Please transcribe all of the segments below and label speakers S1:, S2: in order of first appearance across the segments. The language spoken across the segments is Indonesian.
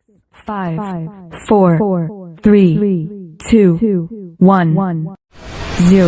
S1: 5, 4, 3, 2, 1, 0.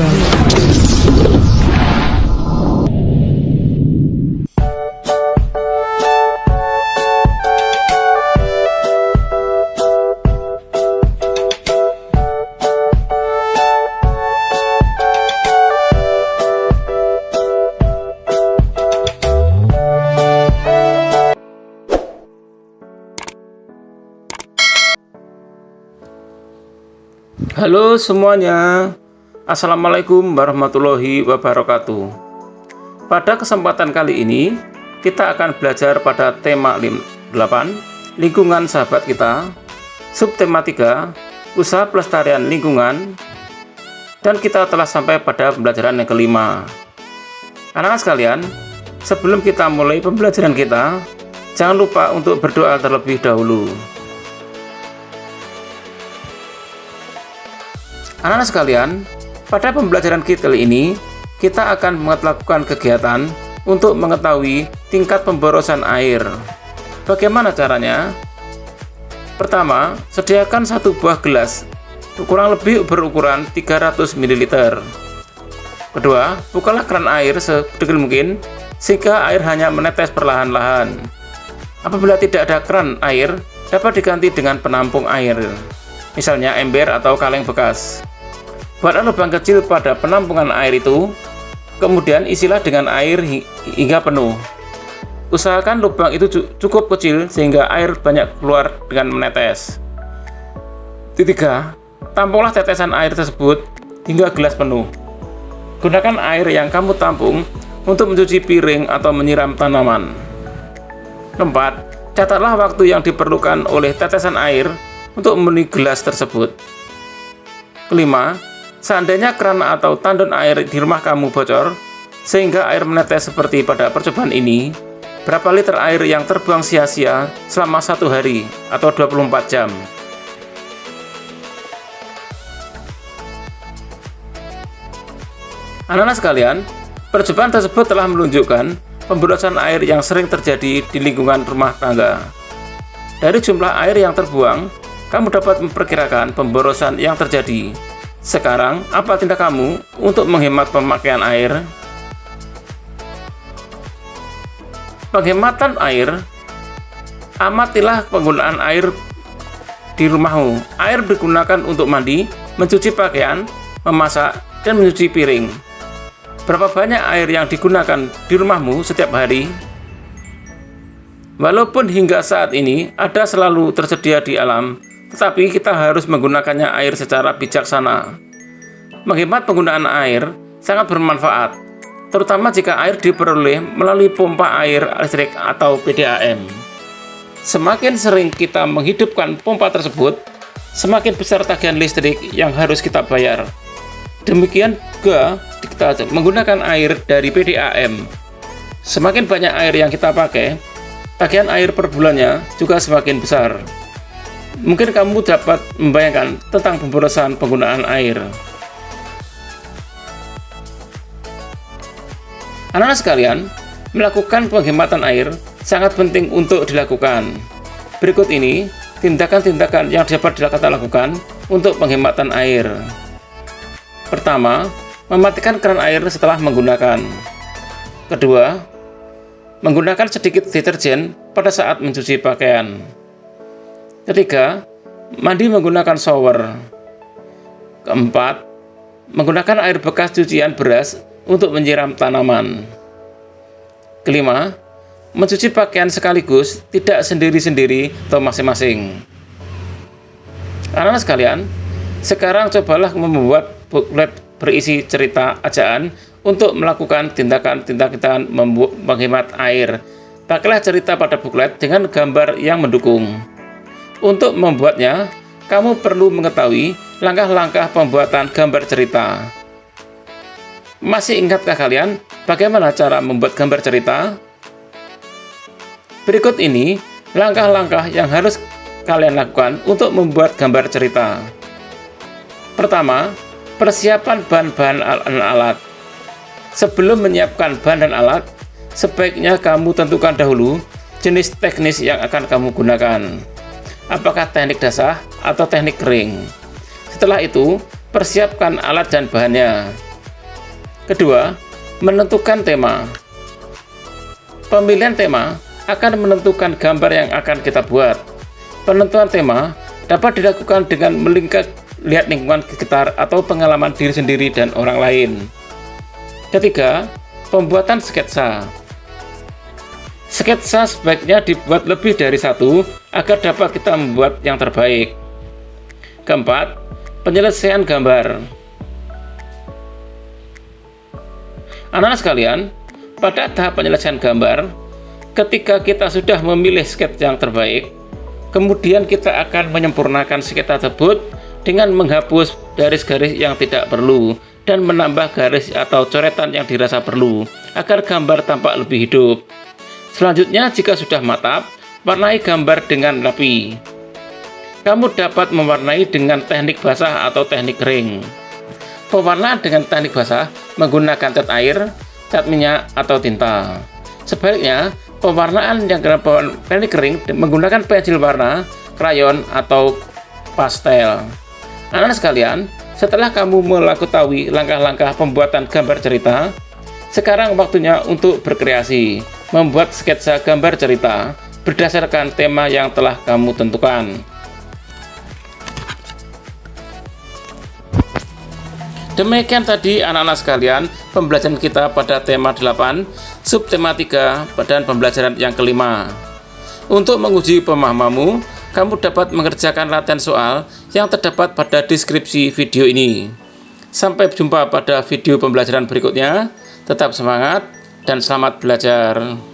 S2: Halo semuanya, Assalamualaikum warahmatullahi wabarakatuh. Pada kesempatan kali ini, kita akan belajar pada tema 8, lingkungan sahabat kita, subtema 3, usaha pelestarian lingkungan, dan kita telah sampai pada pembelajaran yang kelima. Anak-anak sekalian, sebelum kita mulai pembelajaran kita, jangan lupa untuk berdoa terlebih dahulu. Anak-anak sekalian, pada pembelajaran kita kali ini, kita akan melakukan kegiatan untuk mengetahui tingkat pemborosan air. Bagaimana caranya? Pertama, sediakan satu buah gelas, kurang lebih berukuran 300 ml. Kedua, bukalah keran air sedikit mungkin, sehingga air hanya menetes perlahan-lahan. Apabila tidak ada keran air, dapat diganti dengan penampung air, misalnya ember atau kaleng bekas. Buatlah lubang kecil pada penampungan air itu, kemudian isilah dengan air hingga penuh. Usahakan lubang itu cukup kecil sehingga air banyak keluar dengan menetes. Ketiga, tampunglah tetesan air tersebut hingga gelas penuh. Gunakan air yang kamu tampung untuk mencuci piring atau menyiram tanaman. 4. Catatlah waktu yang diperlukan oleh tetesan air untuk memenuhi gelas tersebut. 5. Seandainya keran atau tandon air di rumah kamu bocor, sehingga air menetes seperti pada percobaan ini, berapa liter air yang terbuang sia-sia selama 1 hari atau 24 jam? Anak-anak sekalian, percobaan tersebut telah menunjukkan pemborosan air yang sering terjadi di lingkungan rumah tangga. Dari jumlah air yang terbuang, kamu dapat memperkirakan pemborosan yang terjadi. Sekarang, apa tindak kamu untuk menghemat pemakaian air? Penghematan air. Amatilah penggunaan air di rumahmu. Air digunakan untuk mandi, mencuci pakaian, memasak, dan mencuci piring. Berapa banyak air yang digunakan di rumahmu setiap hari? Walaupun hingga saat ini ada selalu tersedia di alam, tetapi kita harus menggunakannya air secara bijaksana. Menghemat penggunaan air sangat bermanfaat, terutama jika air diperoleh melalui pompa air listrik atau PDAM. Semakin sering kita menghidupkan pompa tersebut, semakin besar tagihan listrik yang harus kita bayar. Demikian juga kita menggunakan air dari PDAM. Semakin banyak air yang kita pakai, tagihan air per bulannya juga semakin besar. Mungkin kamu dapat membayangkan tentang pemborosan penggunaan air. Anak-anak sekalian, melakukan penghematan air sangat penting untuk dilakukan. Berikut ini tindakan-tindakan yang dapat kita lakukan untuk penghematan air. Pertama, mematikan keran air setelah menggunakan. Kedua, menggunakan sedikit deterjen pada saat mencuci pakaian. Ketiga, mandi menggunakan shower. Keempat, menggunakan air bekas cucian beras untuk menyiram tanaman. Kelima, mencuci pakaian sekaligus, tidak sendiri-sendiri atau masing-masing. Anak-anak sekalian, sekarang cobalah membuat booklet berisi cerita ajaan untuk melakukan tindakan-tindakan menghemat air. Pakailah cerita pada booklet dengan gambar yang mendukung. Untuk membuatnya, kamu perlu mengetahui langkah-langkah pembuatan gambar cerita. Masih ingatkah kalian bagaimana cara membuat gambar cerita? Berikut ini langkah-langkah yang harus kalian lakukan untuk membuat gambar cerita. Pertama, persiapan bahan-bahan dan alat. Sebelum menyiapkan bahan dan alat, sebaiknya kamu tentukan dahulu jenis teknis yang akan kamu gunakan. apakah teknik dasar atau teknik kering. Setelah itu, persiapkan alat dan bahannya. Kedua, menentukan tema. Pemilihan tema akan menentukan gambar yang akan kita buat. Penentuan tema dapat dilakukan dengan lihat lingkungan sekitar atau pengalaman diri sendiri dan orang lain. Ketiga, pembuatan sketsa. Sketsa sebaiknya dibuat lebih dari satu agar dapat kita membuat yang terbaik. Keempat, penyelesaian gambar. Anak-anak sekalian, pada tahap penyelesaian gambar, ketika kita sudah memilih sketsa yang terbaik, kemudian kita akan menyempurnakan sketsa tersebut dengan menghapus garis-garis yang tidak perlu dan menambah garis atau coretan yang dirasa perlu agar gambar tampak lebih hidup. Selanjutnya, jika sudah matap, warnai gambar dengan rapi. Kamu dapat mewarnai dengan teknik basah atau teknik kering. Pewarnaan dengan teknik basah menggunakan cat air, cat minyak, atau tinta. Sebaliknya, pewarnaan yang dengan teknik kering menggunakan pensil warna, krayon, atau pastel. Anak-anak sekalian, setelah kamu mengetahui langkah-langkah pembuatan gambar cerita, sekarang waktunya untuk berkreasi, membuat sketsa gambar cerita berdasarkan tema yang telah kamu tentukan. Demikian tadi anak-anak sekalian, pembelajaran kita pada tema 8, subtema 3, dan pembelajaran yang kelima. Untuk menguji pemahamanmu, kamu dapat mengerjakan latihan soal yang terdapat pada deskripsi video ini. Sampai jumpa pada video pembelajaran berikutnya. Tetap semangat dan selamat belajar.